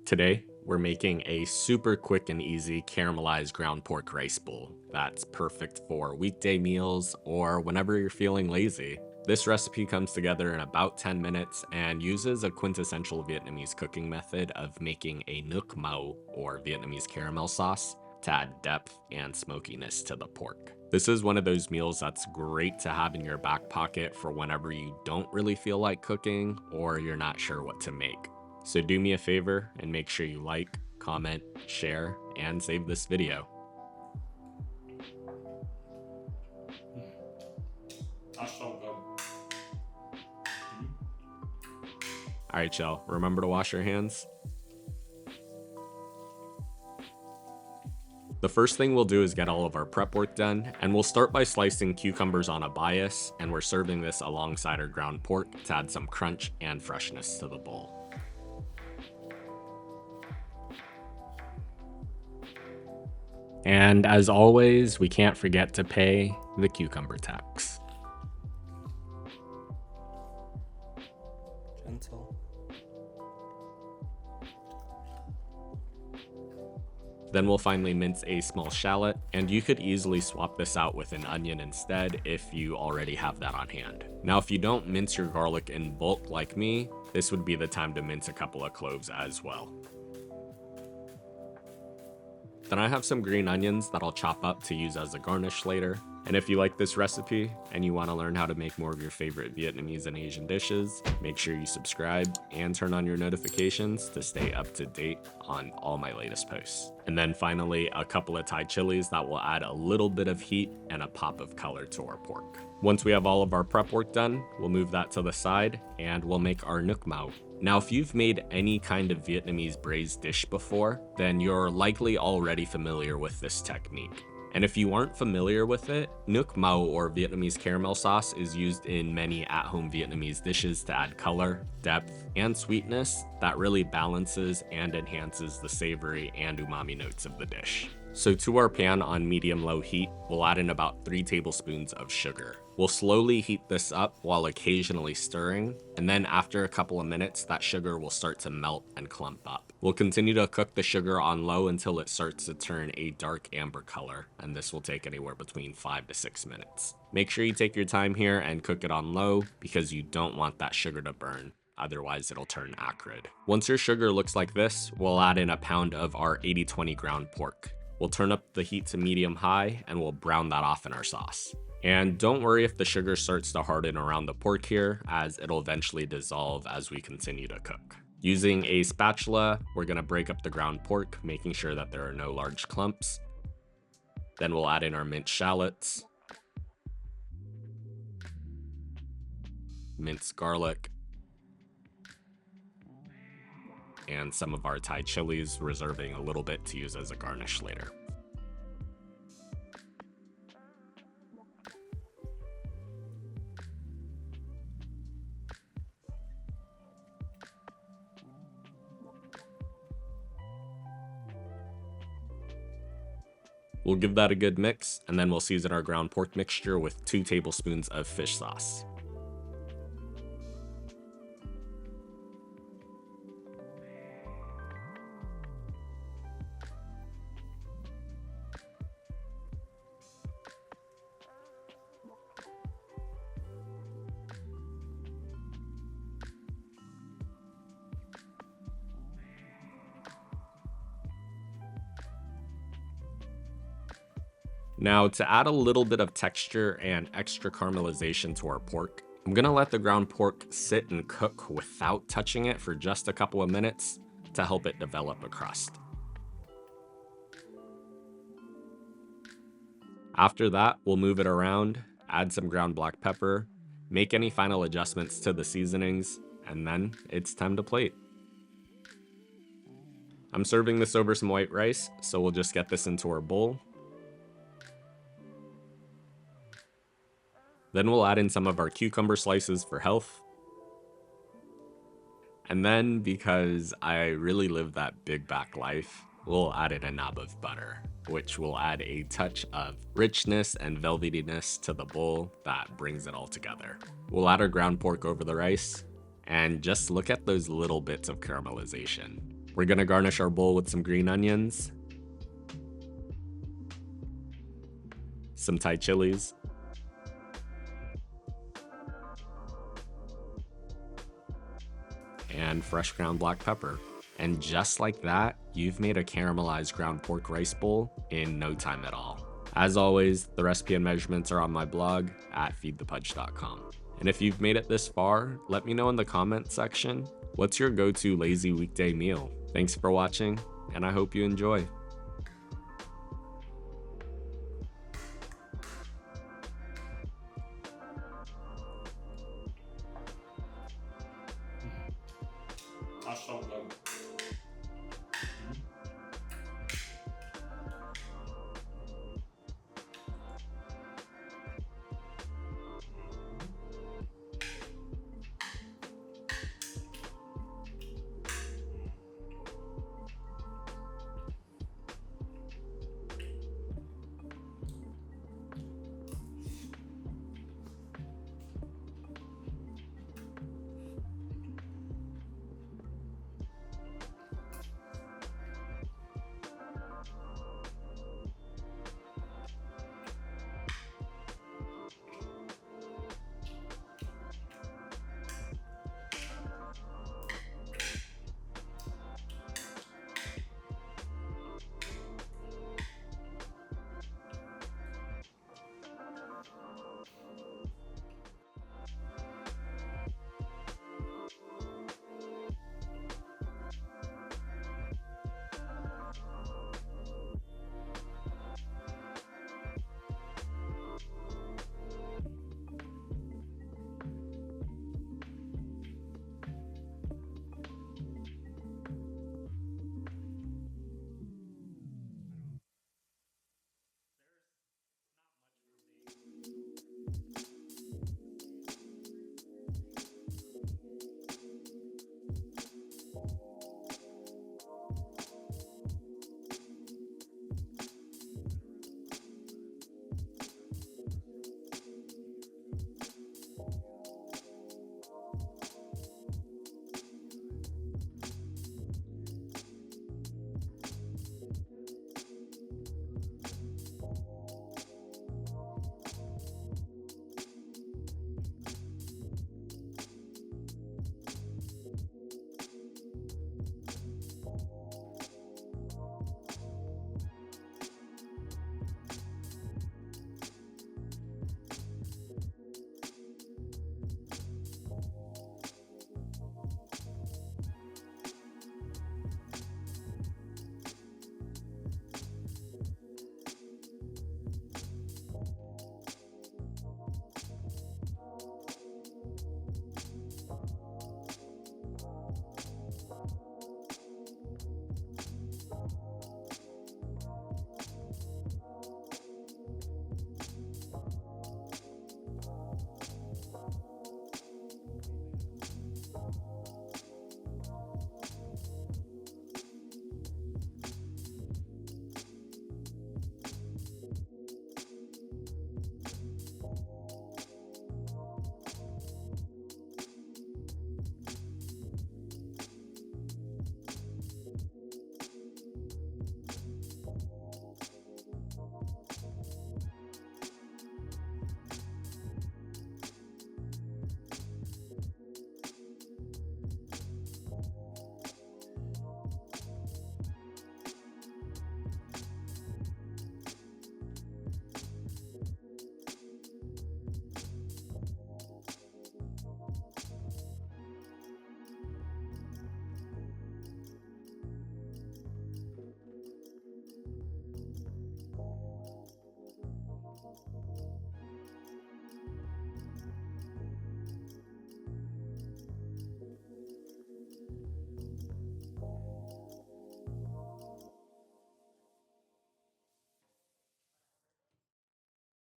Today, we're making a super quick and easy caramelized ground pork rice bowl that's perfect for weekday meals or whenever you're feeling lazy. This recipe comes together in about 10 minutes and uses a quintessential Vietnamese cooking method of making a nuoc mao, or Vietnamese caramel sauce, to add depth and smokiness to the pork. This is one of those meals that's great to have in your back pocket for whenever you don't really feel like cooking or you're not sure what to make. So do me a favor and make sure you like, comment, share, and save this video. That's so good. Alright, y'all, remember to wash your hands. The first thing we'll do is get all of our prep work done, and we'll start by slicing cucumbers on a bias, and we're serving this alongside our ground pork to add some crunch and freshness to the bowl. And as always, we can't forget to pay the cucumber tax. Gentle. Then we'll finally mince a small shallot, and you could easily swap this out with an onion instead if you already have that on hand. Now, if you don't mince your garlic in bulk like me, this would be the time to mince a couple of cloves as well. Then I have some green onions that I'll chop up to use as a garnish later. And if you like this recipe and you want to learn how to make more of your favorite Vietnamese and Asian dishes, make sure you subscribe and turn on your notifications to stay up to date on all my latest posts. And then finally, a couple of Thai chilies that will add a little bit of heat and a pop of color to our pork. Once we have all of our prep work done, we'll move that to the side and we'll make our nuoc mao. Now, if you've made any kind of Vietnamese braised dish before, then you're likely already familiar with this technique. And if you aren't familiar with it, nuoc mao, or Vietnamese caramel sauce, is used in many at-home Vietnamese dishes to add color, depth, and sweetness that really balances and enhances the savory and umami notes of the dish. So to our pan on medium-low heat, we'll add in about 3 tablespoons of sugar. We'll slowly heat this up while occasionally stirring, and then after a couple of minutes, that sugar will start to melt and clump up. We'll continue to cook the sugar on low until it starts to turn a dark amber color, and this will take anywhere between 5 to 6 minutes. Make sure you take your time here and cook it on low because you don't want that sugar to burn. Otherwise, it'll turn acrid. Once your sugar looks like this, we'll add in a pound of our 80-20 ground pork. We'll turn up the heat to medium-high and we'll brown that off in our sauce. And don't worry if the sugar starts to harden around the pork here, as it'll eventually dissolve as we continue to cook. Using a spatula, we're gonna break up the ground pork, making sure that there are no large clumps. Then we'll add in our minced shallots, minced garlic, and some of our Thai chilies, reserving a little bit to use as a garnish later. We'll give that a good mix, and then we'll season our ground pork mixture with 2 tablespoons of fish sauce. Now, to add a little bit of texture and extra caramelization to our pork, I'm gonna let the ground pork sit and cook without touching it for just a couple of minutes to help it develop a crust. After that, we'll move it around, add some ground black pepper, make any final adjustments to the seasonings, and then it's time to plate. I'm serving this over some white rice, so we'll just get this into our bowl. Then we'll add in some of our cucumber slices for health. And then, because I really live that big back life, we'll add in a knob of butter, which will add a touch of richness and velvetiness to the bowl that brings it all together. We'll add our ground pork over the rice, and just look at those little bits of caramelization. We're gonna garnish our bowl with some green onions, some Thai chilies, and fresh ground black pepper. And just like that, you've made a caramelized ground pork rice bowl in no time at all. As always, the recipe and measurements are on my blog at feedthepudge.com. And if you've made it this far, let me know in the comment section, what's your go-to lazy weekday meal? Thanks for watching, and I hope you enjoy.